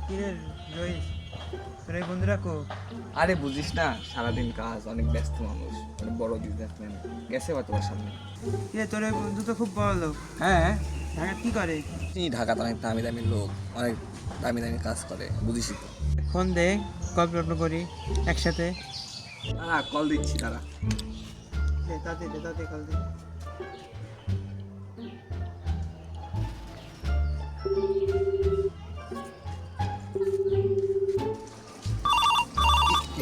কিরে রহিস, তোর এই বন্ধুরা কো? আরে বুঝিস না, সারাদিন কাজ, অনেক ব্যস্ত মানুষ, অনেক বড় বিজনেসম্যান, গেছে বা তোমার সামনে। কিরে তোর এই বন্ধু তো খুব বড় লোক, হ্যাঁ, ঢাকা কি করে? ঢাকাতে অনেক দামি দামি লোক, অনেক দামি দামি কাজ করে, বুঝিসই তো। ফোন দে, গল্প করি একসাথে। কল দিচ্ছি তারা। দে তাতে কল দে।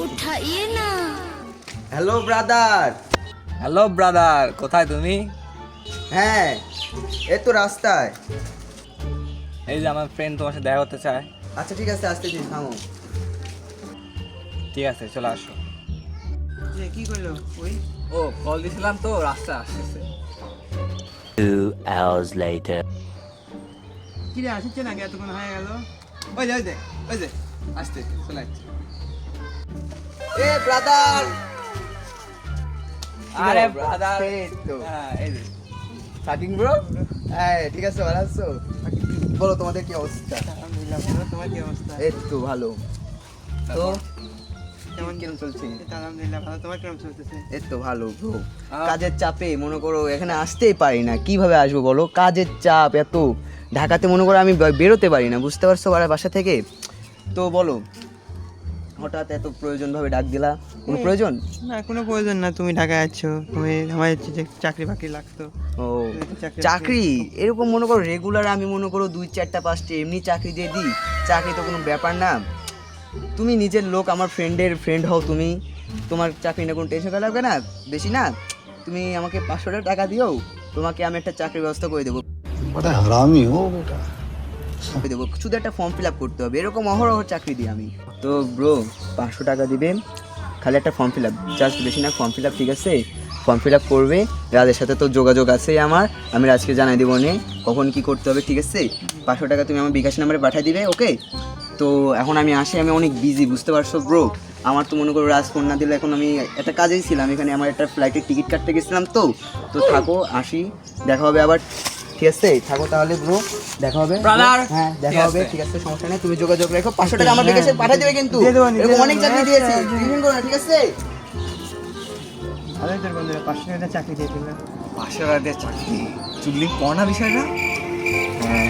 उठाइए ना। Hello brother. হ্যালো ব্রাদার, কোথায় তুমি? হ্যাঁ, এই তো রাস্তায়। এই যে আমার ফ্রেন্ড তোমার সাথে দেখা করতে চায়। আচ্ছা ঠিক আছে, আসতেছি, থামো। ঠিক আছে, চলে আসো। যে কি করলো ওই? ও কল দিছিলাম তো, রাস্তায় আসতেছে। 2 hours later. কিরে আসছে না, এতক্ষণ হয়ে গেল। ওই যে আসতে চলে আসছে। এ ব্রাদার। আরে ব্রাদার, এই তো। হ্যাঁ এই যে স্টার্টিং ব্রো। হ্যাঁ ঠিক আছে, ভালো আছো? বলো তোমাদের কি অবস্থা? আলহামদুলিল্লাহ ভালো, তোমার কি অবস্থা? এই তো ভালো। তো কেমন কেমন চলছে? আলহামদুলিল্লাহ ভালো, তোমার কেমন চলতেছে? এই তো ভালো ব্রো। কাজের চাপে মনে করো এখানে আসতেই পারি না, কিভাবে আসবো বলো? কাজের চাপ এত, ঢাকাতে মনে করো আমি বেরোতে পারি না, বুঝতে পারছো, বাসা থেকে। তো বলো, হঠাৎ এত প্রয়োজন ভাবে ডাক দিলা, কোনো প্রয়োজন? না কোনো প্রয়োজন না, তুমি ঢাকায় আছো, তুমি আমার যে চাকরি বাকরি লাগতো। ও তুমি তো চাকরি এরকম মনে করো রেগুলার আমি মনে করো 2-4টা-5টা এমনি চাকরি দিয়ে দিই, চাকরি তো কোনো ব্যাপার না। তুমি নিজের লোক, আমার ফ্রেন্ডের ফ্রেন্ড হও তুমি, তোমার চাকরি না কোনো টেনশন করা লাগবে না, বেশি না। তুমি আমাকে 500 টাকা দিও, তোমাকে আমি একটা চাকরির ব্যবস্থা করে দেবো। बड़ा हरामी हो बेटा। দেবো, শুধু একটা ফর্ম ফিল আপ করতে হবে, এরকম অহরহ চাকরি দিই আমি। তো ব্রো 500 টাকা দিবে, খালি একটা ফর্ম ফিল আপ, জাস্ট বেশি না, ফর্ম ফিল আপ, ঠিক আছে? ফর্ম ফিল আপ করবে, রাজের সাথে তো যোগাযোগ আছে আমার, আমি রাজকে জানাই দেবো নে কখন কি করতে হবে, ঠিক আছে? 500 টাকা তুমি আমার বিকাশ নাম্বারে পাঠিয়ে দিবে, ওকে? তো এখন আমি আসি, আমি অনেক বিজি, বুঝতে পারছো ব্রো? আমার তো মনে করো রাজ ফোন না দিলে, এখন আমি একটা কাজেই ছিলাম এখানে, আমার একটা ফ্লাইটের টিকিট কাটতে গেছিলাম। তো থাকো, আসি, দেখা হবে আবার, ঠিক আছে? থাকো তাহলে ব্রো, দেখা হবে Brother, হ্যাঁ দেখা ঠিক হবে, আছে। ঠিক আছে, সমস্যা নেই, তুমি যোগাযোগ রাখো। 500 টাকা আমার বিকাশে পাঠিয়ে দেবে কিন্তু, দিয়ে দেবো, এরকম অনেক চাকরি দিয়েছি, হ্যাঁ, টেনশন করো না, ঠিক আছে? ভালোই তোর বন্ধুরা 500 টাকা চাকরি দিয়ে দিল। 500 টাকা দিয়ে চাকরি, চুগলি কর না বিষয়টা। হ্যাঁ